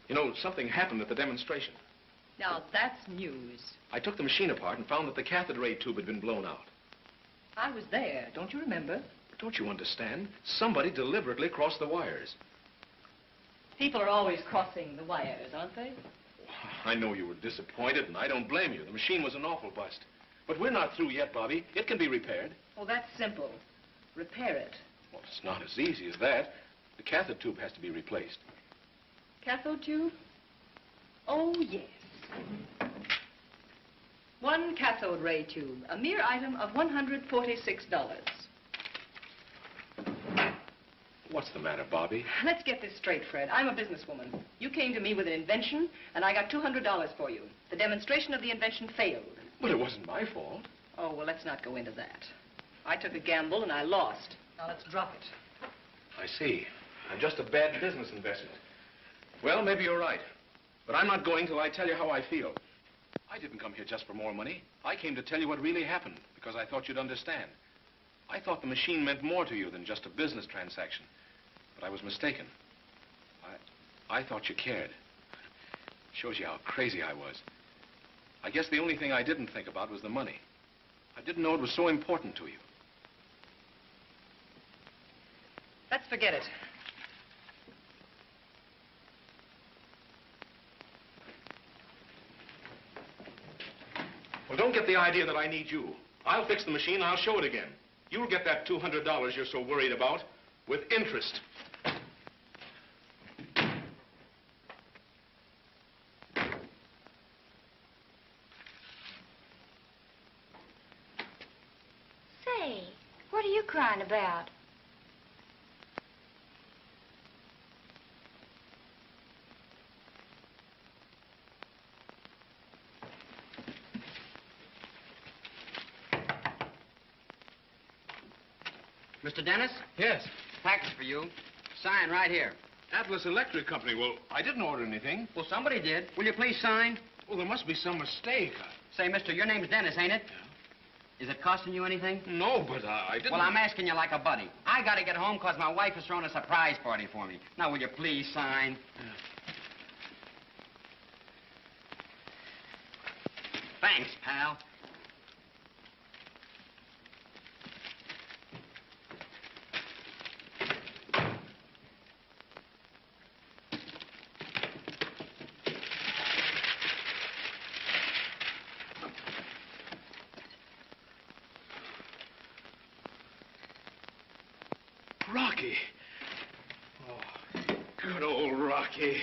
D: You know, something happened at the demonstration.
F: Now, that's news.
D: I took the machine apart and found that the cathode ray tube had been blown out.
F: I was there. Don't you remember?
D: Don't you understand? Somebody deliberately crossed the wires.
F: People are always crossing the wires, aren't they?
D: I know you were disappointed, and I don't blame you. The machine was an awful bust. But we're not through yet, Bobby. It can be repaired.
F: Well, that's simple. Repair it.
D: Well, it's not as easy as that. The cathode tube has to be replaced.
F: Cathode tube? Oh, yes. One cathode ray tube, a mere item of $146.
D: What's the matter, Bobby?
F: Let's get this straight, Fred. I'm a businesswoman. You came to me with an invention, and I got $200 for you. The demonstration of the invention failed.
D: But it wasn't my fault.
F: Oh, well, let's not go into that. I took a gamble, and I lost. Now, let's drop it.
D: I see. I'm just a bad business investment. Well, maybe you're right. But I'm not going till I tell you how I feel. I didn't come here just for more money. I came to tell you what really happened, because I thought you'd understand. I thought the machine meant more to you than just a business transaction. But I was mistaken. I thought you cared. Shows you how crazy I was. I guess the only thing I didn't think about was the money. I didn't know it was so important to you.
F: Let's forget it.
D: Well, don't get the idea that I need you. I'll fix the machine, I'll show it again. You'll get that $200 you're so worried about with interest.
E: Say, what are you crying about?
O: Mr. Dennis?
D: Yes.
O: Package for you. Sign right here.
D: Atlas Electric Company. Well, I didn't order anything.
O: Well, somebody did. Will you please sign?
D: Well, there must be some mistake.
O: Say, mister, your name's Dennis, ain't it? Yeah. Is it costing you anything?
D: No, but I didn't...
O: Well, I'm asking you like a buddy. I gotta get home because my wife has thrown a surprise party for me. Now, will you please sign? Yeah. Thanks, pal.
D: Rocky. Oh, good old Rocky.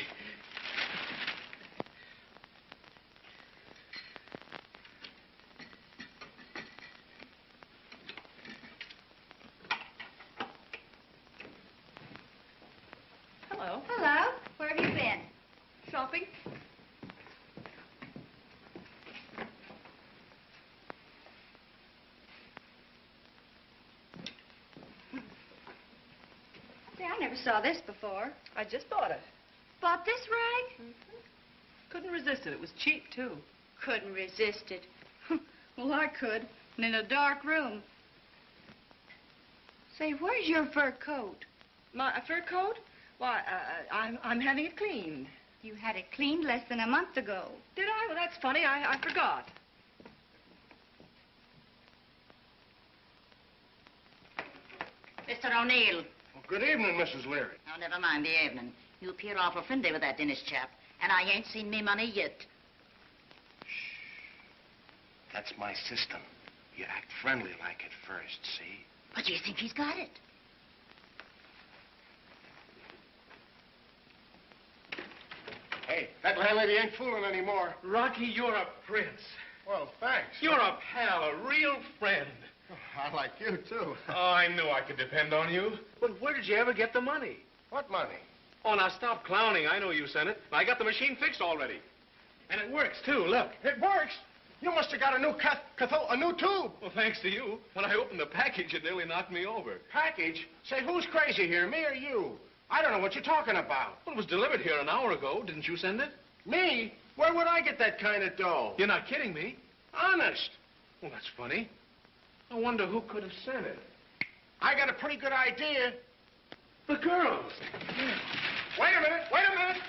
F: Hello.
E: Hello. Where have you been?
F: Shopping?
E: I never saw this before.
F: I just bought it.
E: Bought this rag?
F: Couldn't resist it. It was cheap, too.
E: Couldn't resist it. Well, I could. And in a dark room. Say, where's your fur coat?
F: My fur coat? Why, I'm having it cleaned.
E: You had it cleaned less than a month ago.
F: Did I? Well, that's funny. I forgot.
C: Mr. O'Neill.
A: Well, good evening, Mrs. Leary.
C: Oh, never mind the evening. You appear awful friendly with that Dennis chap, and I ain't seen me money yet.
A: Shh. That's my system. You act friendly like at first, see?
C: But you think he's got it?
A: Hey, that landlady ain't fooling anymore.
D: Rocky, you're a prince.
A: Well, thanks.
D: You're a pal, a real friend.
A: Oh, I like you, too.
D: Oh, I knew I could depend on you. But where did you ever get the money?
A: What money?
D: Oh, now stop clowning. I know you sent it. I got the machine fixed already. And it works, too. Look.
A: It works? You must have got a new a new tube.
D: Well, thanks to you. When I opened the package, it nearly knocked me over.
A: Package? Say, who's crazy here, me or you? I don't know what you're talking about.
D: Well, it was delivered here an hour ago. Didn't you send it?
A: Me? Where would I get that kind of dough?
D: You're not kidding me.
A: Honest.
D: Well, that's funny. I wonder who could have sent it.
A: I got a pretty good idea.
D: The girls.
A: Yeah. Wait a minute. Wait a minute.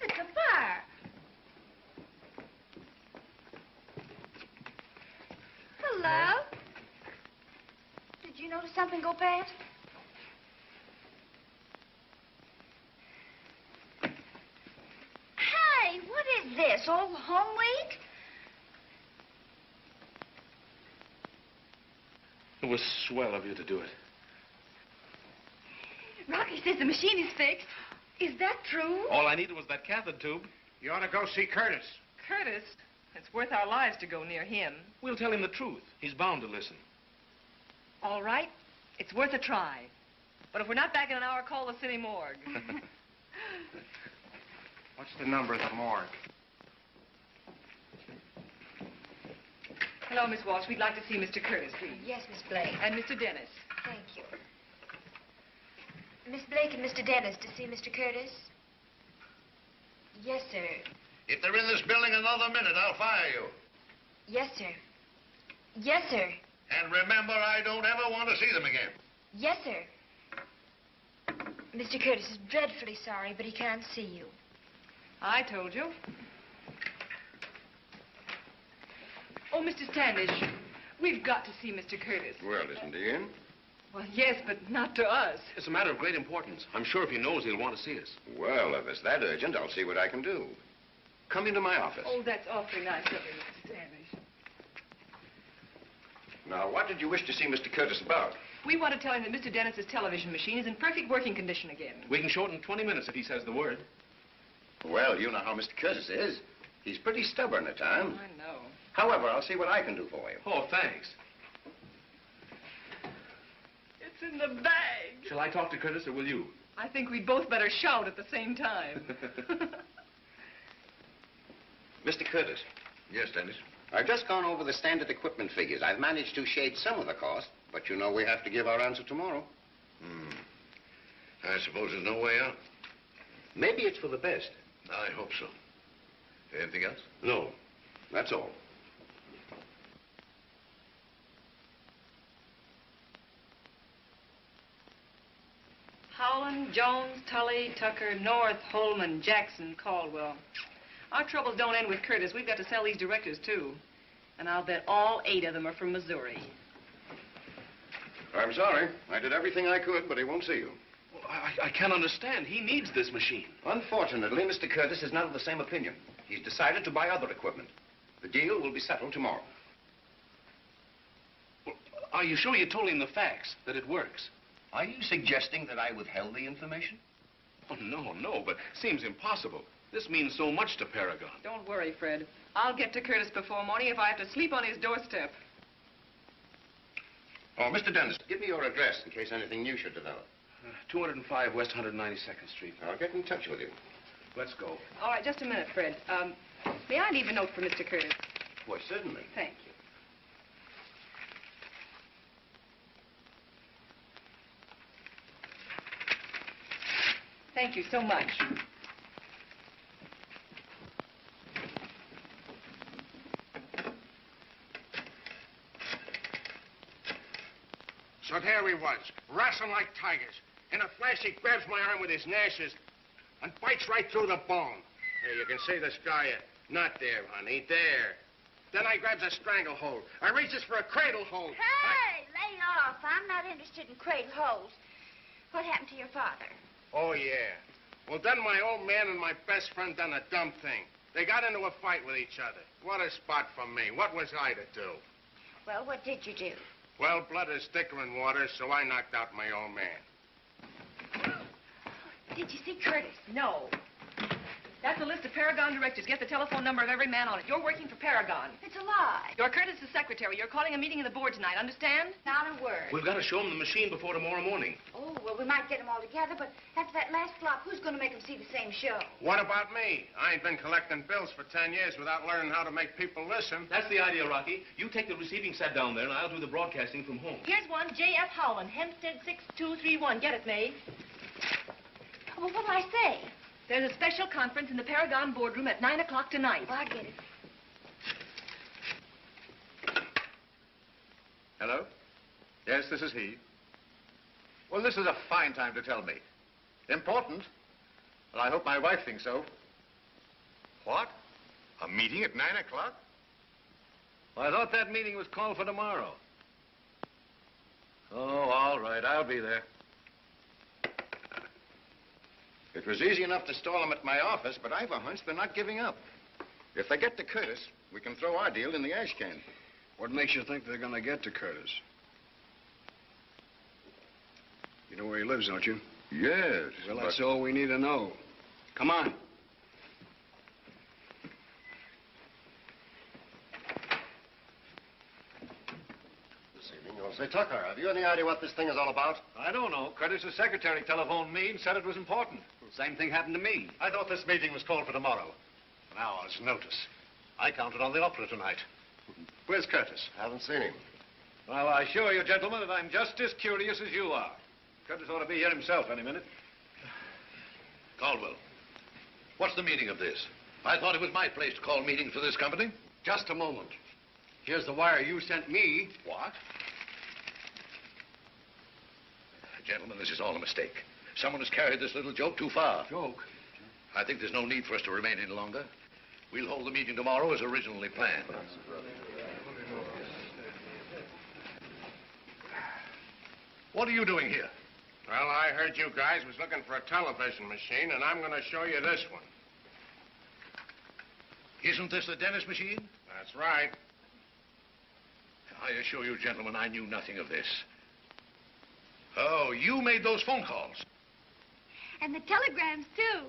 E: It's a fire. Hello. Did you notice something go past? this? All home week?
D: It was swell of you to do it.
F: Rocky says the machine is fixed. Is that true?
D: All I needed was that cathode tube.
B: You ought to go see Curtis.
F: Curtis? It's worth our lives to go near him.
D: We'll tell him the truth. He's bound to listen.
F: All right. It's worth a try. But if we're not back in an hour, call the city morgue.
B: What's the number of the morgue?
F: Hello, Miss Walsh. We'd like to see Mr. Curtis, please.
E: Yes, Miss Blake.
F: And Mr. Dennis.
E: Thank you. Miss Blake and Mr. Dennis to see Mr. Curtis? Yes, sir.
J: If they're in this building another minute, I'll fire you.
E: Yes, sir. Yes, sir.
J: And remember, I don't ever want to see them again.
E: Yes, sir. Mr. Curtis is dreadfully sorry, but he can't see you.
F: I told you. Oh, Mr. Standish, we've got to see Mr. Curtis.
H: Well, isn't he in?
F: Well, yes, but not to us.
D: It's a matter of great importance. I'm sure if he knows, he'll want to see us.
H: Well, if it's that urgent, I'll see what I can do. Come into my office.
F: Oh, that's awfully nice of you, Mr. Standish.
H: Now, what did you wish to see Mr. Curtis about?
F: We want to tell him that Mr. Dennis's television machine is in perfect working condition again.
D: We can show it in 20 minutes if he says the word.
H: Well, you know how Mr. Curtis is. He's pretty stubborn at times.
F: I know.
H: However, I'll see what I can do for you.
D: Oh, thanks.
F: It's in the bag.
D: Shall I talk to Curtis, or will you?
F: I think we'd both better shout at the same time.
H: Mr. Curtis.
J: Yes, Dennis?
H: I've just gone over the standard equipment figures. I've managed to shade some of the cost, but you know we have to give our answer tomorrow.
J: I suppose there's no way out.
H: Maybe it's for the best.
J: I hope so. Anything else?
H: No, that's all.
F: Howland, Jones, Tully, Tucker, North, Holman, Jackson, Caldwell. Our troubles don't end with Curtis. We've got to sell these directors, too. And I'll bet all 8 of them are from Missouri.
H: I'm sorry. I did everything I could, but he won't see you.
D: Well, I can't understand. He needs this machine.
H: Unfortunately, Mr. Curtis is not of the same opinion. He's decided to buy other equipment. The deal will be settled tomorrow.
D: Well, are you sure you told him the facts, that it works?
H: Are you suggesting that I withheld the information?
D: Oh, no, but it seems impossible. This means so much to Paragon.
F: Don't worry, Fred. I'll get to Curtis before morning if I have to sleep on his doorstep.
H: Oh, Mr. Dennis, give me your address in case anything new should develop.
D: 205 West 192nd Street.
H: I'll get in touch with you.
D: Let's go.
F: All right, just a minute, Fred. May I leave a note for Mr. Curtis?
H: Why, certainly.
F: Thank you. Thank you so much.
B: So there he was, wrestling like tigers. In a flash, he grabs my arm with his gnashes and bites right through the bone. Here, you can see the scar yet. Not there, honey, there. Then I grabs a stranglehold. I reaches for a cradle hold.
E: Hey, lay off. I'm not interested in cradle holes. What happened to your father?
B: Oh, yeah. Well, then my old man and my best friend done a dumb thing. They got into a fight with each other. What a spot for me. What was I to do?
E: Well, what did you do?
B: Well, blood is thicker than water, so I knocked out my old man.
E: Did you see Curtis?
F: No. That's a list of Paragon directors. Get the telephone number of every man on it. You're working for Paragon.
E: It's a lie.
F: You're Curtis's secretary. You're calling a meeting of the board tonight, understand?
E: Not a word.
D: We've got to show him the machine before tomorrow morning.
E: Oh, well, we might get them all together, but after that last flop, who's going to make them see the same show?
B: What about me? I ain't been collecting bills for 10 years without learning how to make people listen.
D: That's the idea, Rocky. You take the receiving set down there, and I'll do the broadcasting from home.
F: Here's one, J.F. Howland, Hempstead 6231. Get it, May?
E: Well, what'll I say?
F: There's a special conference in the Paragon boardroom at 9 o'clock tonight.
E: Well, I'll get it.
G: Hello? Yes, this is he. Well, this is a fine time to tell me. Important? Well, I hope my wife thinks so. What? A meeting at 9 o'clock?
J: Well, I thought that meeting was called for tomorrow. Oh, all right, I'll be there.
H: It was easy enough to stall them at my office, but I've a hunch they're not giving up. If they get to Curtis, we can throw our deal in the ash can.
I: What makes you think they're gonna get to Curtis? You know where he lives, don't you?
H: Yes.
I: Well, that's all we need to know. Come on.
A: Say, Tucker, have you any idea what this thing is all about?
G: I don't know. Curtis's secretary telephoned me and said it was important.
L: Well, same thing happened to me.
G: I thought this meeting was called for tomorrow. An hour's notice. I counted on the opera tonight. Where's Curtis?
A: Haven't seen him.
G: Well, I assure you, gentlemen, that I'm just as curious as you are. Curtis ought to be here himself any minute.
J: Caldwell, what's the meaning of this? I thought it was my place to call meetings for this company.
L: Just a moment. Here's the wire you sent me.
J: What? Gentlemen, this is all a mistake. Someone has carried this little joke too far.
L: Joke?
J: I think there's no need for us to remain any longer. We'll hold the meeting tomorrow as originally planned. What are you doing here?
B: Well, I heard you guys was looking for a television machine, and I'm going to show you this one.
J: Isn't this the dentist machine?
B: That's right.
J: I assure you, gentlemen, I knew nothing of this. Oh, you made those phone calls?
E: And the telegrams, too.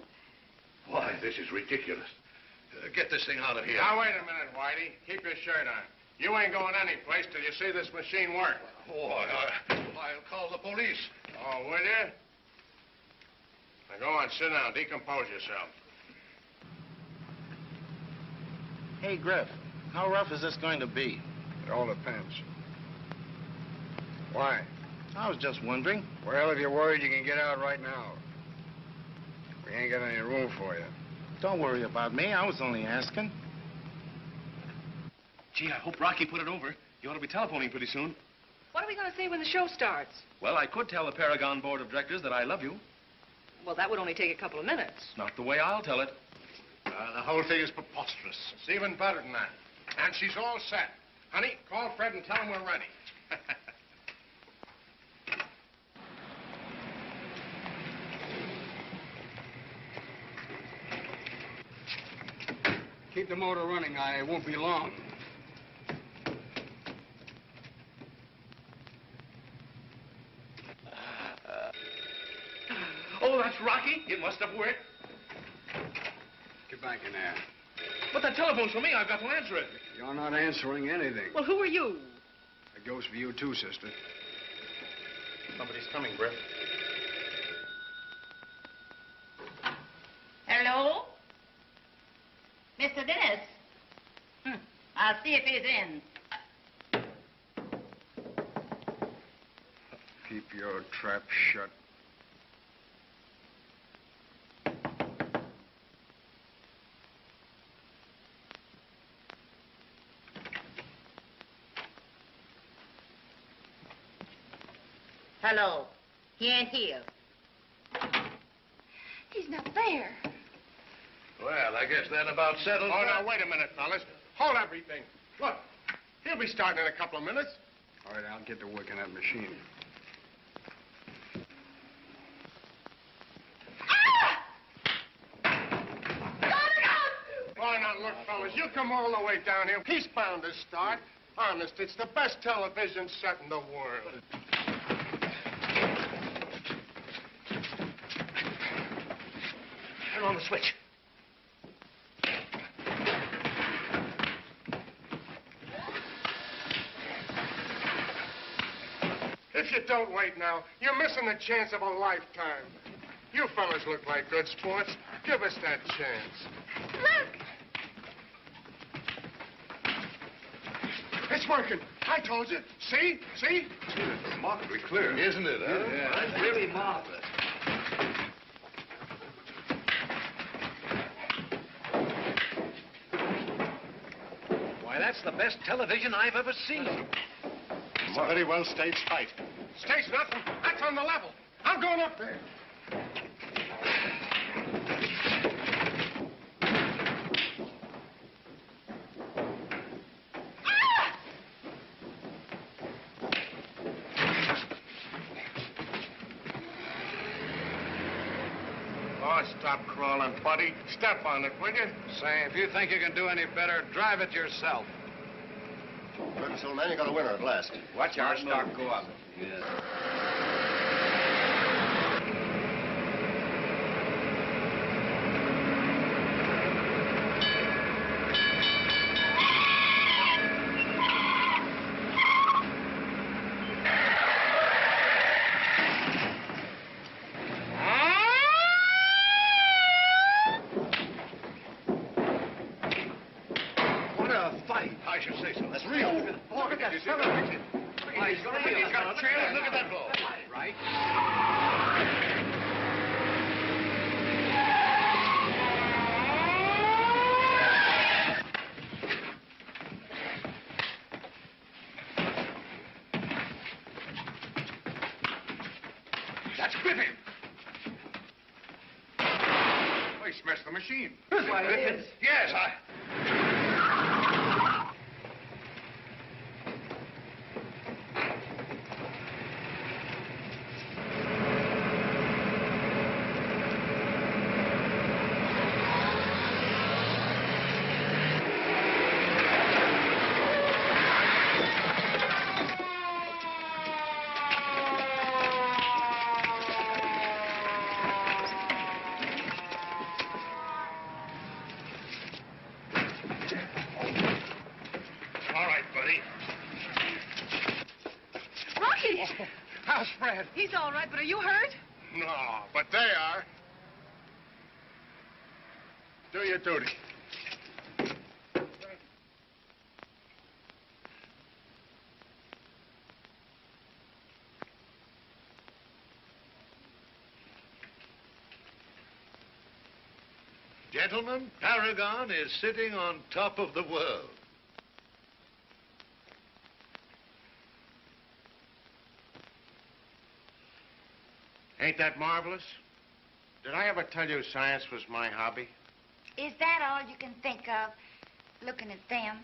J: Why, this is ridiculous. Get this thing out of here.
B: Now, wait a minute, Whitey. Keep your shirt on. You ain't going anyplace till you see this machine work.
J: Oh, I'll call the police.
B: Oh, will you? Now, go on, sit down. Decompose yourself.
A: Hey, Griff, how rough is this going to be?
I: It all depends. Why?
A: I was just wondering.
I: Well, if you're worried, you can get out right now. We ain't got any room for you.
A: Don't worry about me. I was only asking.
D: Gee, I hope Rocky put it over. You ought to be telephoning pretty soon.
F: What are we going to say when the show starts?
D: Well, I could tell the Paragon Board of Directors that I love you.
F: Well, that would only take a couple of minutes.
D: Not the way I'll tell it.
B: The whole thing is preposterous. It's even better than that. And she's all set. Honey, call Fred and tell him we're ready.
I: Keep the motor running. I won't be long.
D: Oh, that's Rocky. It must have worked.
I: Get back in there.
D: But that telephone's for me. I've got to answer it.
I: You're not answering anything.
F: Well, who are you?
I: It goes for you, too, sister.
B: Somebody's coming, Griff.
C: Hello? Mr. Dennis? I'll see if he's in.
I: Keep your trap shut.
C: Hello. He ain't here.
E: He's not there.
J: Well, I guess that about settles
B: Oh,
J: that.
B: now, wait a minute, fellas. Hold everything. Look, he'll be starting in a couple of minutes.
I: All right, I'll get to work on that machine.
B: Why not, look, fellas, you come all the way down here. He's bound to start. Honest, it's the best television set in the world.
J: Turn on the switch.
B: If you don't wait now, you're missing the chance of a lifetime. You fellas look like good sports. Give us that chance.
E: Look!
B: It's working. I told you. See? See?
G: It's remarkably clear.
J: Isn't it, huh?
L: Yeah, that's really marvelous.
G: Why, that's the best television I've ever seen.
B: It's a very well-staged fight. Staged nothing. That's on the level. I'm going up there.
A: stop crawling, buddy. Step on it, will you?
B: Say, if you think you can do any better, drive it yourself.
A: Looks, old man, you got a winner at last.
O: Watch our stock go up.
A: I should say so. That's real. Look at that. He's got a trailer. Look at that blow.
O: Right.
A: That's Griffin.
B: He smashed the machine.
A: Why, it is. Yes,
F: How's Fred? He's all right, but are you hurt?
A: No, but they are. Do your duty.
J: Gentlemen, Paragon is sitting on top of the world.
A: Ain't that marvelous? Did I ever tell you science was my hobby?
E: Is that all you can think of, looking at them?